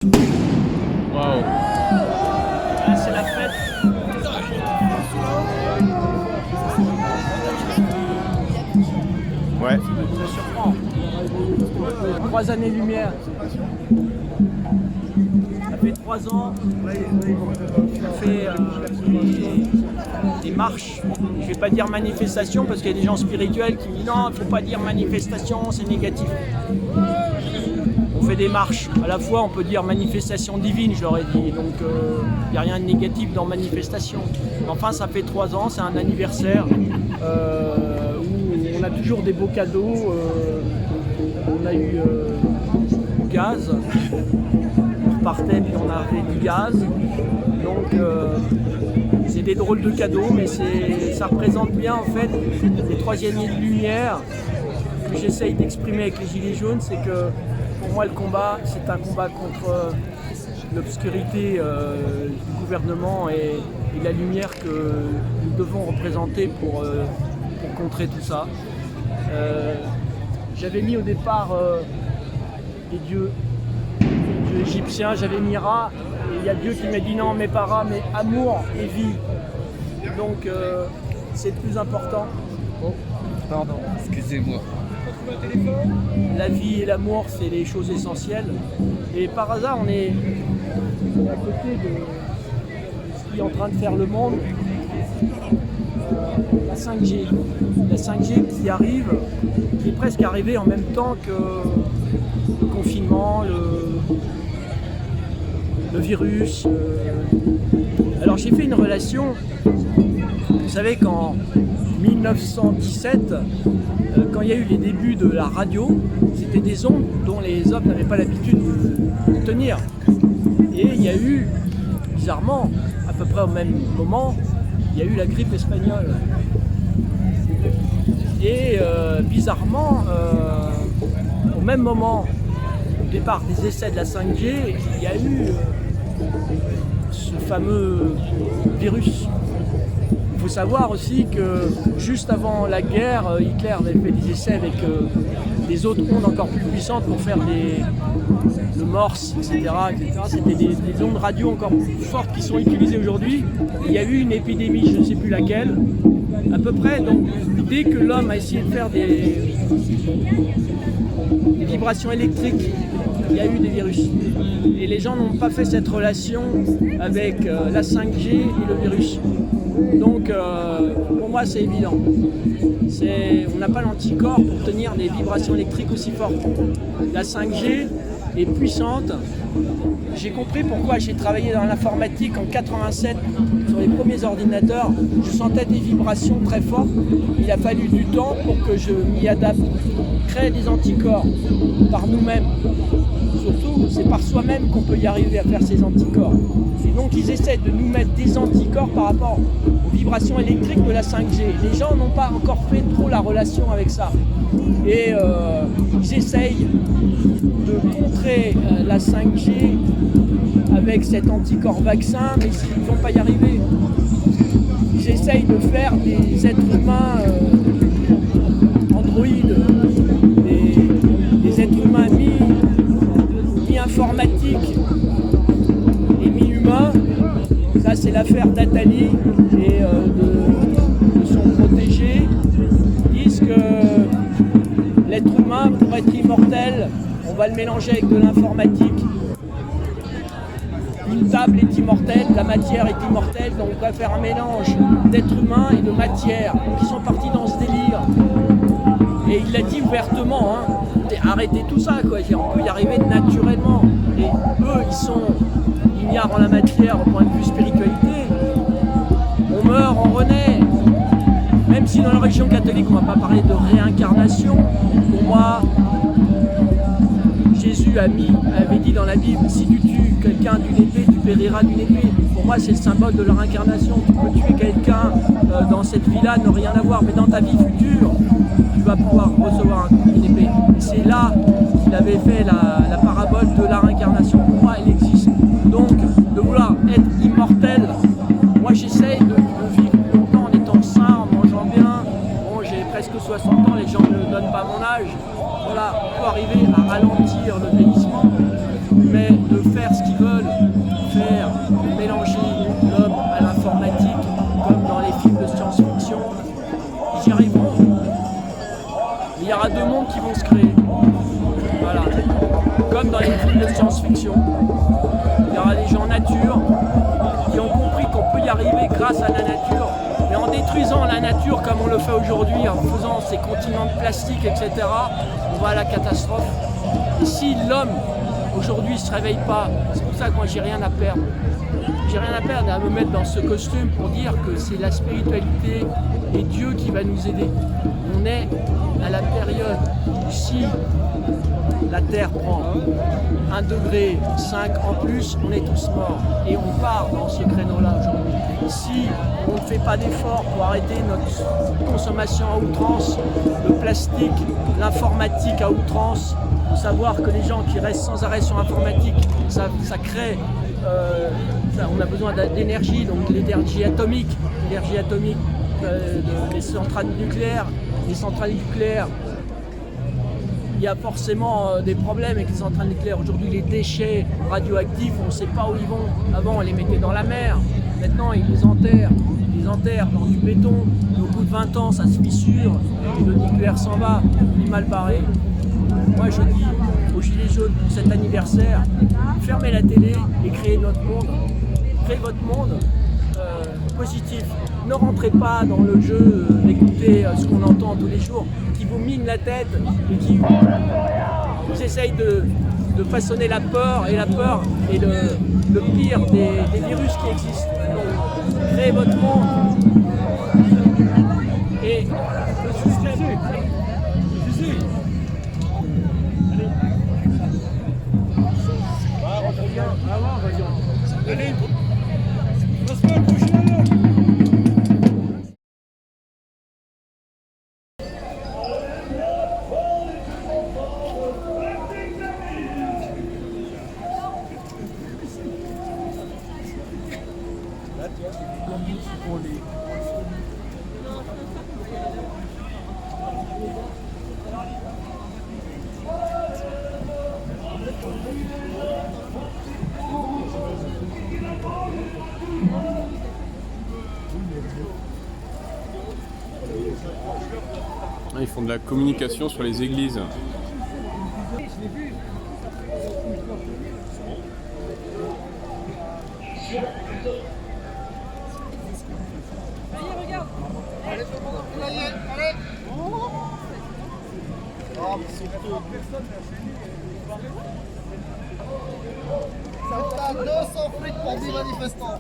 Waouh. Là, c'est la fête. Ouais. Ça surprend. 3 années-lumière. Ça fait 3 ans. On fait des marches. Je ne vais pas dire manifestation parce qu'il y a des gens spirituels qui disent non, il ne faut pas dire manifestation, c'est négatif. On fait des marches. À la fois, on peut dire manifestation divine, je leur ai dit. Donc, il n'y a rien de négatif dans manifestation. Mais enfin, ça fait 3 ans, c'est un anniversaire où on a toujours des beaux cadeaux. On a eu du gaz. On repartait, puis on a fait du gaz. Donc, c'est des drôles de cadeaux, mais ça représente bien, en fait, les 3 années de lumière que j'essaye d'exprimer avec les Gilets jaunes. C'est que pour moi, le combat, c'est un combat contre l'obscurité du gouvernement et la lumière que nous devons représenter pour contrer tout ça. J'avais mis au départ les dieux égyptiens, j'avais mis Ra, et il y a Dieu qui m'a dit non, mais pas Ra, mais amour et vie. Donc c'est le plus important. Oh, pardon, excusez-moi. La vie et l'amour, c'est les choses essentielles. Et par hasard, on est à côté de ce qui est en train de faire le monde. La 5G. La 5G qui arrive, qui est presque arrivée en même temps que le confinement, le virus. Alors j'ai fait une relation. Vous savez qu'en 1917, quand il y a eu les débuts de la radio, c'était des ondes dont les hommes n'avaient pas l'habitude de tenir. Et il y a eu, bizarrement, à peu près au même moment, il y a eu la grippe espagnole. Et bizarrement, au même moment, au départ des essais de la 5G, il y a eu ce fameux virus. Il faut savoir aussi que juste avant la guerre, Hitler avait fait des essais avec des autres ondes encore plus puissantes pour faire le morse, etc. C'était des ondes radio encore plus fortes qui sont utilisées aujourd'hui. Il y a eu une épidémie, je ne sais plus laquelle, à peu près. Donc dès que l'homme a essayé de faire des vibrations électriques, il y a eu des virus. Et les gens n'ont pas fait cette relation avec la 5G et le virus. Donc pour moi c'est évident. On n'a pas l'anticorps pour tenir des vibrations électriques aussi fortes. La 5G est puissante. J'ai compris pourquoi j'ai travaillé dans l'informatique en 87 sur les premiers ordinateurs. Je sentais des vibrations très fortes. Il a fallu du temps pour que je m'y adapte. Créer des anticorps par nous-mêmes. Surtout, c'est par soi-même qu'on peut y arriver à faire ces anticorps. Et donc, ils essaient de nous mettre des anticorps par rapport aux vibrations électriques de la 5G. Les gens n'ont pas encore fait trop la relation avec ça. Et ils essayent de contrer la 5G avec cet anticorps vaccin, mais ils ne vont pas y arriver. Ils essayent de faire des êtres humains androïdes, des êtres humains mi-informatiques et mi-humains. Ça, c'est l'affaire d'Atali et de son protégé. Ils disent que l'être humain, pour être immortel, on va le mélanger avec de l'informatique. Une table est immortelle, la matière est immortelle, donc on va faire un mélange d'être humain et de matière. Donc ils sont partis dans ce délire. Et il l'a dit ouvertement, hein. Arrêtez tout ça, quoi. On peut y arriver naturellement. Et eux, ils sont ignares en la matière au point de vue spiritualité. On meurt, on renaît. Même si dans la religion catholique, on ne va pas parler de réincarnation. Pour moi, Jésus avait dit dans la Bible, si tu tues quelqu'un d'une épée, tu périras d'une épée. Pour moi, c'est le symbole de leur incarnation. Tu peux tuer quelqu'un dans cette vie-là, ne rien avoir, mais dans ta vie future, tu vas pouvoir recevoir une épée. Et c'est là qu'il avait fait la parabole de la réincarnation. Pour moi, elle existe. Donc, de vouloir être immortel, moi j'essaye de vivre longtemps en étant sain, en mangeant bien. Bon, j'ai presque 60 ans, les gens ne me donnent pas mon âge. Voilà, on peut arriver à ralentir le vieillissement, mais de faire protection. Il y aura des gens nature qui ont compris qu'on peut y arriver grâce à la nature. Mais en détruisant la nature comme on le fait aujourd'hui, en faisant ces continents de plastique, etc., on va à la catastrophe. Et si l'homme, aujourd'hui, ne se réveille pas, c'est pour ça que moi, j'ai rien à perdre. J'ai rien à perdre à me mettre dans ce costume pour dire que c'est la spiritualité et Dieu qui va nous aider. On est à la période où si la Terre prend 1,5 degré en plus, on est tous morts. Et on part dans ce créneau-là aujourd'hui. Si on ne fait pas d'efforts pour arrêter notre consommation à outrance, le plastique, l'informatique à outrance, il faut savoir que les gens qui restent sans arrêt sur l'informatique, ça crée, on a besoin d'énergie, donc l'énergie atomique, des centrales nucléaires. Les centrales nucléaires, il y a forcément des problèmes avec les centrales nucléaires. Aujourd'hui, les déchets radioactifs, on ne sait pas où ils vont. Avant, on les mettait dans la mer. Maintenant, ils les enterrent. Ils les enterrent dans du béton. Et au bout de 20 ans, ça se fissure. Et le nucléaire s'en va. Il est mal barré. Moi, je dis aux Gilets jaunes pour cet anniversaire, fermez la télé et créez notre monde. Créez votre monde positif. Ne rentrez pas dans le jeu d'écouter ce qu'on entend tous les jours, qui vous mine la tête et qui vous essaye de façonner la peur est le pire des virus qui existent. Donc, créez votre monde et le système. Allez. Ils font de la communication sur les églises. Allez, regarde. Allez, allez. Ça fait 200 frites pour 10 manifestants.